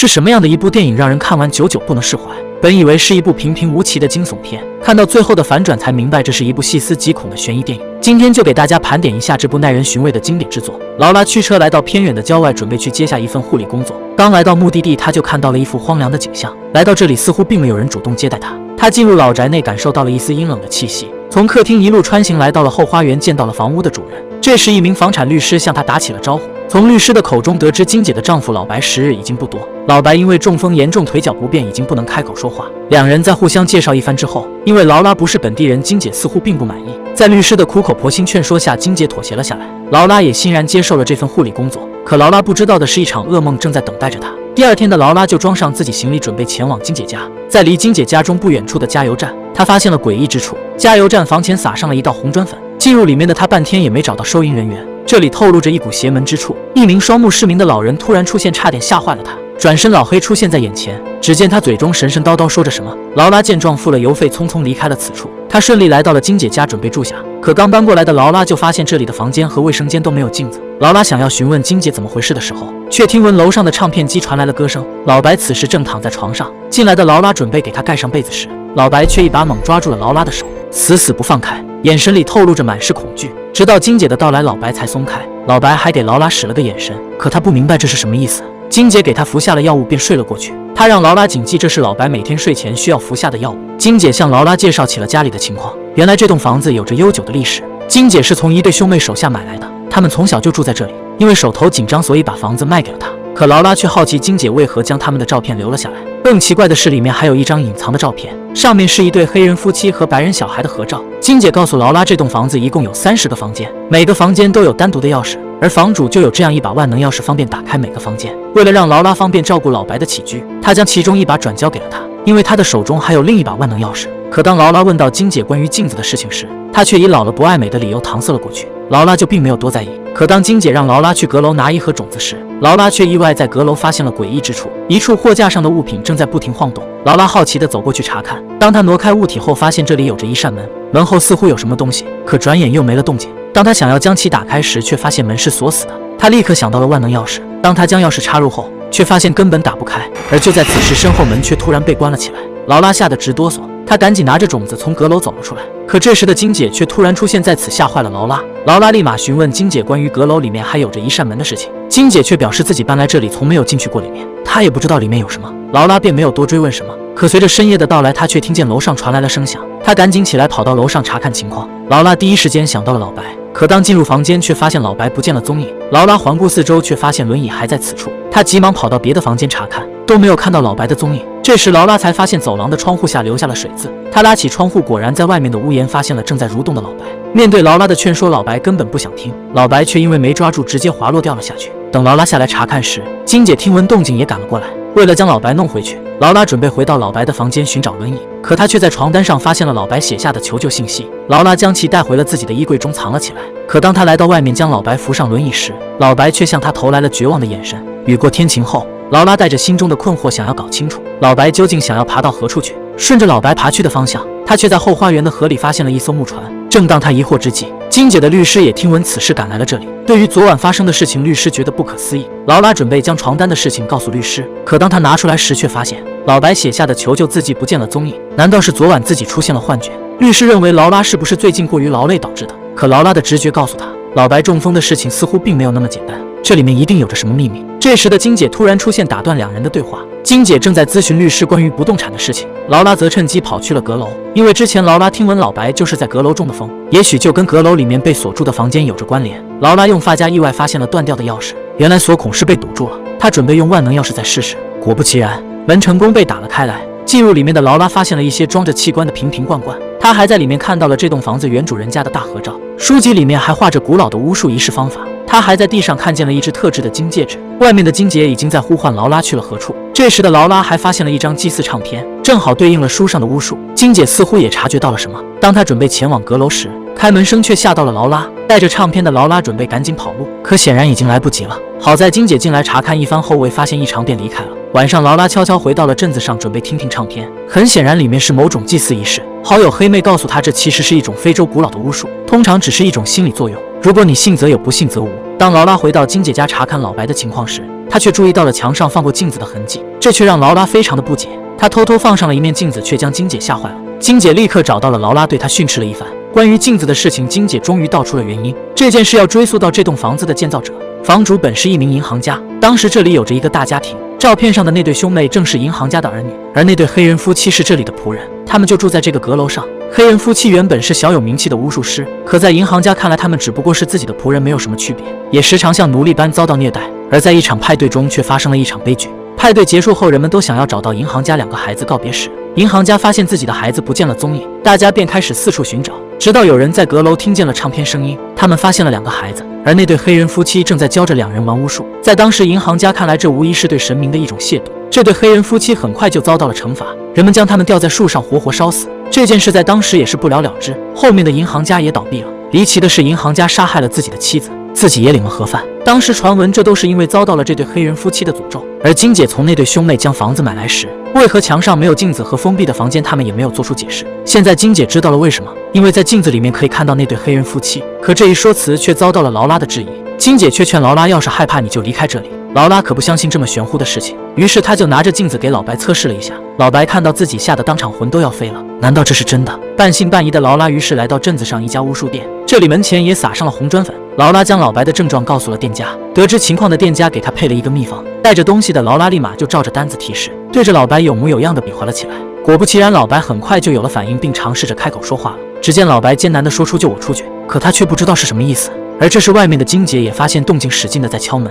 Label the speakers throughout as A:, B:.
A: 是什么样的一部电影让人看完久久不能释怀？本以为是一部平平无奇的惊悚片，看到最后的反转才明白这是一部细思极恐的悬疑电影。今天就给大家盘点一下这部耐人寻味的经典之作。劳拉驱车来到偏远的郊外，准备去接下一份护理工作。刚来到目的地，他就看到了一幅荒凉的景象。来到这里，似乎并没有人主动接待他。他进入老宅内，感受到了一丝阴冷的气息。从客厅一路穿行来到了后花园，见到了房屋的主人。这时，一名房产律师向他打起了招呼。从律师的口中得知，金姐的丈夫老白时日已经不多。老白因为中风严重，腿脚不便，已经不能开口说话。两人在互相介绍一番之后，因为劳拉不是本地人，金姐似乎并不满意。在律师的苦口婆心劝说下，金姐妥协了下来。劳拉也欣然接受了这份护理工作。可劳拉不知道的是，一场噩梦正在等待着她。第二天的劳拉就装上自己行李，准备前往金姐家。在离金姐家中不远处的加油站，她发现了诡异之处。加油站房前撒上了一道红砖粉，进入里面的她半天也没找到收银人员。这里透露着一股邪门之处。一名双目失明的老人突然出现，差点吓坏了她。转身，老黑出现在眼前，只见他嘴中神神叨叨说着什么。劳拉见状付了邮费，匆匆离开了此处。他顺利来到了金姐家，准备住下。可刚搬过来的劳拉就发现这里的房间和卫生间都没有镜子。劳拉想要询问金姐怎么回事的时候，却听闻楼上的唱片机传来了歌声。老白此时正躺在床上，进来的劳拉准备给他盖上被子时，老白却一把猛抓住了劳拉的手，死死不放开，眼神里透露着满是恐惧。直到金姐的到来，老白才松开。老白还给劳拉使了个眼神，可他不明白这是什么意思。金姐给他服下了药物，便睡了过去。他让劳拉谨记，这是老白每天睡前需要服下的药物。金姐向劳拉介绍起了家里的情况。原来这栋房子有着悠久的历史，金姐是从一对兄妹手下买来的，他们从小就住在这里。因为手头紧张，所以把房子卖给了他。可劳拉却好奇金姐为何将他们的照片留了下来。更奇怪的是，里面还有一张隐藏的照片，上面是一对黑人夫妻和白人小孩的合照。金姐告诉劳拉，这栋房子一共有30个房间，每个房间都有单独的钥匙，而房主就有这样一把万能钥匙，方便打开每个房间。为了让劳拉方便照顾老白的起居，他将其中一把转交给了他，因为他的手中还有另一把万能钥匙。可当劳拉问到金姐关于镜子的事情时，他却以老了不爱美的理由搪塞了过去。劳拉就并没有多在意。可当金姐让劳拉去阁楼拿一盒种子时，劳拉却意外在阁楼发现了诡异之处，一处货架上的物品正在不停晃动。劳拉好奇地走过去查看，当她挪开物体后，发现这里有着一扇门，门后似乎有什么东西，可转眼又没了动静。当她想要将其打开时，却发现门是锁死的。她立刻想到了万能钥匙，当她将钥匙插入后，却发现根本打不开。而就在此时，身后门却突然被关了起来。劳拉吓得直哆嗦，她赶紧拿着种子从阁楼走了出来。可这时的金姐却突然出现在此，吓坏了劳拉。劳拉立马询问金姐关于阁楼里面还有着一扇门的事情，金姐却表示自己搬来这里从没有进去过里面，她也不知道里面有什么。劳拉便没有多追问什么。可随着深夜的到来，她却听见楼上传来了声响，她赶紧起来跑到楼上查看情况。劳拉第一时间想到了老白，可当进入房间却发现老白不见了踪影。劳拉环顾四周，却发现轮椅还在此处，她急忙跑到别的房间查看，都没有看到老白的踪影。这时劳拉才发现走廊的窗户下留下了水渍，她拉起窗户，果然在外面的屋檐发现了正在蠕动的老白。面对劳拉的劝说，老白根本不想听，老白却因为没抓住，直接滑落掉了下去。等劳拉下来查看时，金姐听闻动静也赶了过来。为了将老白弄回去，劳拉准备回到老白的房间寻找轮椅，可她却在床单上发现了老白写下的求救信息。劳拉将其带回了自己的衣柜中藏了起来。可当她来到外面将老白扶上轮椅时，老白却向她投来了绝望的眼神。雨过天晴后，劳拉带着心中的困惑，想要搞清楚老白究竟想要爬到何处去。顺着老白爬去的方向，他却在后花园的河里发现了一艘木船。正当他疑惑之际，金姐的律师也听闻此事赶来了这里。对于昨晚发生的事情，律师觉得不可思议。劳拉准备将床单的事情告诉律师，可当他拿出来时，却发现老白写下的求救字迹不见了踪影。难道是昨晚自己出现了幻觉？律师认为劳拉是不是最近过于劳累导致的？可劳拉的直觉告诉他，老白中风的事情似乎并没有那么简单，这里面一定有着什么秘密。这时的金姐突然出现，打断两人的对话。金姐正在咨询律师关于不动产的事情，劳拉则趁机跑去了阁楼，因为之前劳拉听闻老白就是在阁楼中的风，也许就跟阁楼里面被锁住的房间有着关联。劳拉用发夹意外发现了断掉的钥匙，原来锁孔是被堵住了。她准备用万能钥匙再试试，果不其然，门成功被打了开来。进入里面的劳拉发现了一些装着器官的瓶瓶罐罐，她还在里面看到了这栋房子原主人家的大合照，书籍里面还画着古老的巫术仪式方法。她还在地上看见了一只特制的金戒指。外面的金姐已经在呼唤劳拉去了何处。这时的劳拉还发现了一张祭祀唱片，正好对应了书上的巫术。金姐似乎也察觉到了什么，当她准备前往阁楼时，开门声却吓到了劳拉。带着唱片的劳拉准备赶紧跑路，可显然已经来不及了。好在金姐进来查看一番后，未发现异常便离开了。晚上，劳拉悄悄回到了镇子上，准备听听唱片。很显然，里面是某种祭祀仪式。好友黑妹告诉她，这其实是一种非洲古老的巫术，通常只是一种心理作用，如果你信则有，不信则无。当当劳拉回到金姐家查看老白的情况时，她却注意到了墙上放过镜子的痕迹，这却让劳拉非常的不解。她偷偷放上了一面镜子，却将金姐吓坏了。金姐立刻找到了劳拉，对她训斥了一番。关于镜子的事情，金姐终于道出了原因。这件事要追溯到这栋房子的建造者，房主本是一名银行家，当时这里有着一个大家庭。照片上的那对兄妹正是银行家的儿女，而那对黑人夫妻是这里的仆人，他们就住在这个阁楼上。黑人夫妻原本是小有名气的巫术师，可在银行家看来，他们只不过是自己的仆人，没有什么区别，也时常像奴隶般遭到虐待。而在一场派对中，却发生了一场悲剧。派对结束后，人们都想要找到银行家2个孩子告别时，银行家发现自己的孩子不见了踪影，大家便开始四处寻找，直到有人在阁楼听见了唱片声音，他们发现了2个孩子，而那对黑人夫妻正在教着2人玩巫术。在当时银行家看来，这无疑是对神明的一种亵渎。这对黑人夫妻很快就遭到了惩罚，人们将他们吊在树上活活烧死。这件事在当时也是不了了之，后面的银行家也倒闭了。离奇的是，银行家杀害了自己的妻子，自己也领了盒饭。当时传闻这都是因为遭到了这对黑人夫妻的诅咒。而金姐从那对兄妹将房子买来时，为何墙上没有镜子和封闭的房间，他们也没有做出解释。现在金姐知道了为什么，因为在镜子里面可以看到那对黑人夫妻。可这一说辞却遭到了劳拉的质疑，金姐却劝劳拉，要是害怕你就离开这里。劳拉可不相信这么玄乎的事情，于是她就拿着镜子给老白测试了一下。老白看到自己，吓得当场魂都要飞了，难道这是真的？半信半疑的劳拉于是来到镇子上一家巫术店，这里门前也撒上了红砖粉。劳拉将老白的症状告诉了店家，得知情况的店家给他配了一个秘方。带着东西的劳拉立马就照着单子提示，对着老白有模有样的比划了起来。果不其然，老白很快就有了反应，并尝试着开口说话了。只见老白艰难地说出“救我出去”，可他却不知道是什么意思。而这时外面的金姐也发现动静，使劲地在敲门。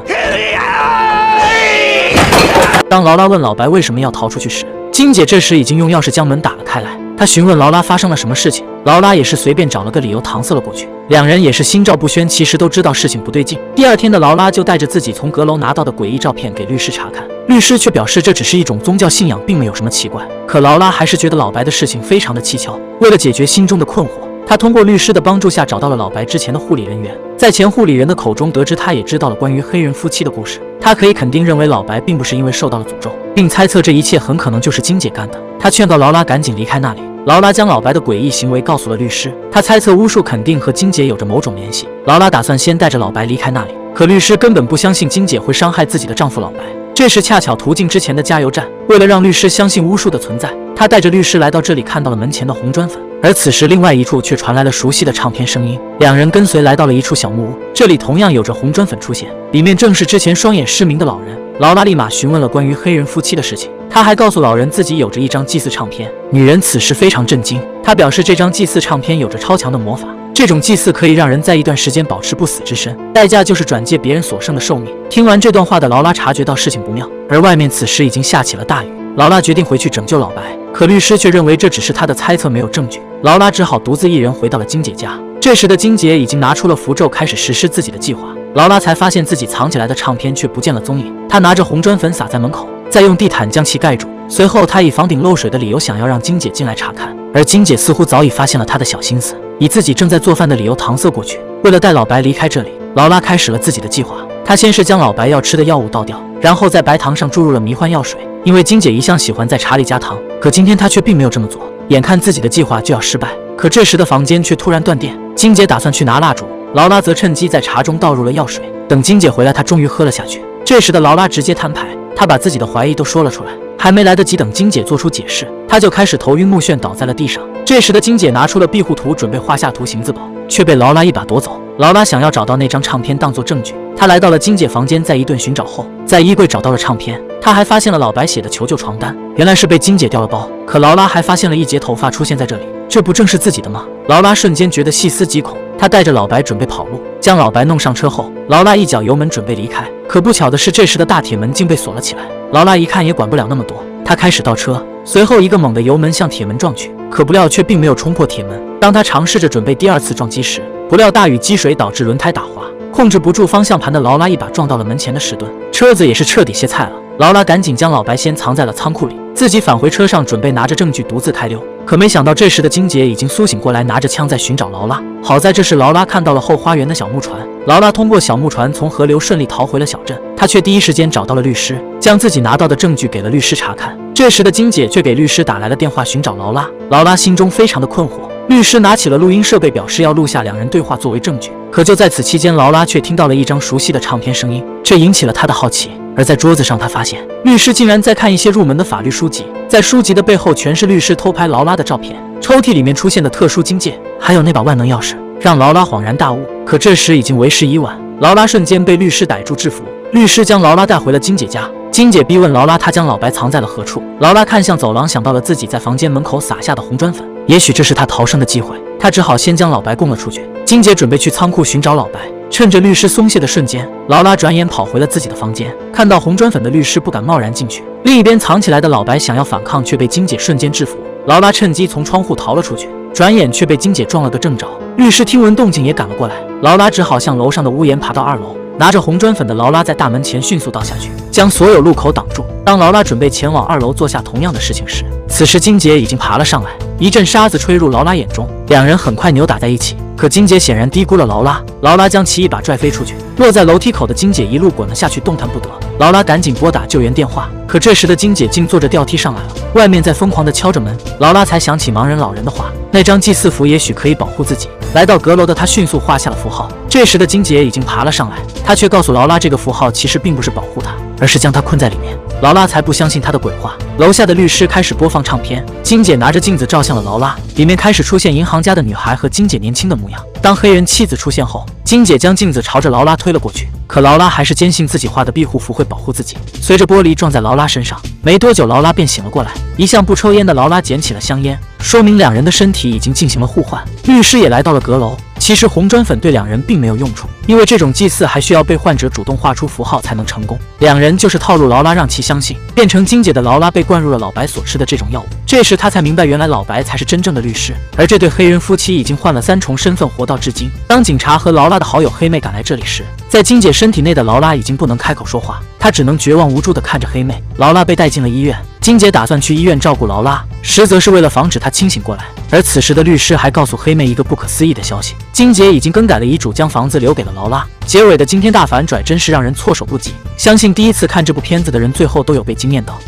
A: 当劳拉问老白为什么要逃出去时，金姐这时已经用钥匙将门打了开来。她询问劳拉发生了什么事情，劳拉也是随便找了个理由搪塞了过去。2人也是心照不宣，其实都知道事情不对劲。第2天的劳拉就带着自己从阁楼拿到的诡异照片给律师查看，律师却表示这只是一种宗教信仰，并没有什么奇怪。可劳拉还是觉得老白的事情非常的蹊跷。为了解决心中的困惑，他通过律师的帮助下找到了老白之前的护理人员，在前护理人的口中得知，他也知道了关于黑人夫妻的故事。他可以肯定认为老白并不是因为受到了诅咒，并猜测这一切很可能就是金姐干的。他劝告劳拉赶紧离开那里。劳拉将老白的诡异行为告诉了律师，他猜测巫术肯定和金姐有着某种联系。劳拉打算先带着老白离开那里，可律师根本不相信金姐会伤害自己的丈夫老白。这时恰巧途径之前的加油站，为了让律师相信巫术的存在，他带着律师来到这里，看到了门前的红砖粉。而此时另外一处却传来了熟悉的唱片声音，2人跟随来到了一处小木屋，这里同样有着红砖粉出现，里面正是之前双眼失明的老人。劳拉立马询问了关于黑人夫妻的事情，他还告诉老人自己有着一张祭祀唱片。女人此时非常震惊，她表示这张祭祀唱片有着超强的魔法，这种祭祀可以让人在一段时间保持不死之身，代价就是转借别人所剩的寿命。听完这段话的劳拉察觉到事情不妙，而外面此时已经下起了大雨。劳拉决定回去拯救老白，可律师却认为这只是他的猜测，没有证据。劳拉只好独自一人回到了金姐家。这时的金姐已经拿出了符咒，开始实施自己的计划。劳拉才发现自己藏起来的唱片却不见了踪影，她拿着红砖粉撒在门口，再用地毯将其盖住。随后她以房顶漏水的理由想要让金姐进来查看，而金姐似乎早已发现了她的小心思，以自己正在做饭的理由搪塞过去。为了带老白离开这里，劳拉开始了自己的计划。她先是将老白要吃的药物倒掉，然后在白糖上注入了迷幻药水。因为金姐一向喜欢在茶里加糖，可今天她却并没有这么做。眼看自己的计划就要失败，可这时的房间却突然断电。金姐打算去拿蜡烛，劳拉则趁机在茶中倒入了药水。等金姐回来，她终于喝了下去。这时的劳拉直接摊牌，她把自己的怀疑都说了出来。还没来得及等金姐做出解释，她就开始头晕目眩，倒在了地上。这时的金姐拿出了庇护图，准备画下图形自保，却被劳拉一把夺走。劳拉想要找到那张唱片当作证据，她来到了金姐房间，在一顿寻找后，在衣柜找到了唱片。她还发现了老白写的求救床单，原来是被金姐掉了包。可劳拉还发现了一截头发出现在这里，这不正是自己的吗？劳拉瞬间觉得细思极恐，她带着老白准备跑路。将老白弄上车后，劳拉一脚油门准备离开，可不巧的是，这时的大铁门竟被锁了起来。劳拉一看也管不了那么多，她开始倒车，随后一个猛的油门向铁门撞去，可不料却并没有冲破铁门。当她尝试着准备第2次撞击时，不料大雨积水导致轮胎打滑，控制不住方向盘的劳拉一把撞到了门前的石墩，车子也是彻底歇菜了。劳拉赶紧将老白先藏在了仓库里，自己返回车上，准备拿着证据独自开溜。可没想到这时的金姐已经苏醒过来，拿着枪在寻找劳拉。好在这时劳拉看到了后花园的小木船，劳拉通过小木船从河流顺利逃回了小镇。她却第一时间找到了律师，将自己拿到的证据给了律师查看。这时的金姐却给律师打来了电话，寻找劳拉。劳拉心中非常的困惑，律师拿起了录音设备，表示要录下两人对话作为证据。可就在此期间，劳拉却听到了一张熟悉的唱片声音，这引起了他的好奇。而在桌子上，他发现律师竟然在看一些入门的法律书籍，在书籍的背后全是律师偷拍劳拉的照片，抽屉里面出现的特殊金戒，还有那把万能钥匙，让劳拉恍然大悟。可这时已经为时已晚，劳拉瞬间被律师逮住制服。律师将劳拉带回了金姐家，金姐逼问劳拉她将老白藏在了何处。劳拉看向走廊，想到了自己在房间门口撒下的红砖粉，也许这是她逃生的机会，她只好先将老白供了出去。金姐准备去仓库寻找老白，趁着律师松懈的瞬间，劳拉转眼跑回了自己的房间。看到红砖粉的律师不敢贸然进去，另一边藏起来的老白想要反抗，却被金姐瞬间制服。劳拉趁机从窗户逃了出去，转眼却被金姐撞了个正着。律师听闻动静也赶了过来，劳拉只好向楼上的屋檐爬到2楼。拿着红砖粉的劳拉在大门前迅速倒下去，将所有路口挡住。当劳拉准备前往2楼做下同样的事情时，此时金姐已经爬了上来，一阵沙子吹入劳拉眼中，两人很快扭打在一起。可金姐显然低估了劳拉，劳拉将其一把拽飞出去，落在楼梯口的金姐一路滚了下去，动弹不得。劳拉赶紧拨打救援电话，可这时的金姐竟坐着吊梯上来了，外面在疯狂地敲着门。劳拉才想起盲人老人的话，那张祭祀符也许可以保护自己。来到阁楼的她迅速画下了符号。这时的金姐已经爬了上来，她却告诉劳拉，这个符号其实并不是保护她，而是将她困在里面。劳拉才不相信她的鬼话。楼下的律师开始播放唱片，金姐拿着镜子照向了劳拉，里面开始出现银行家的女孩和金姐年轻的模样。当黑人妻子出现后，金姐将镜子朝着劳拉推了过去，可劳拉还是坚信自己画的庇护符会保护自己，随着玻璃撞在劳拉身上。没多久，劳拉便醒了过来。一向不抽烟的劳拉捡起了香烟，说明两人的身体已经进行了互换。律师也来到了阁楼。其实红砖粉对两人并没有用处，因为这种祭祀还需要被患者主动画出符号才能成功。两人就是套路劳拉，让其相信变成金姐的劳拉被灌入了老白所吃的这种药物。这时他才明白，原来老白才是真正的律师，而这对黑人夫妻已经换了3重身份，活到至今。当警察和劳拉的好友黑妹赶来这里时，在金姐身体内的劳拉已经不能开口说话，她只能绝望无助地看着黑妹。劳拉被带进了医院，金姐打算去医院照顾劳拉，实则是为了防止她清醒过来。而此时的律师还告诉黑妹一个不可思议的消息，金姐已经更改了遗嘱，将房子留给了劳拉。结尾的惊天大反转真是让人措手不及，相信第一次看这部片子的人最后都有被惊艳到。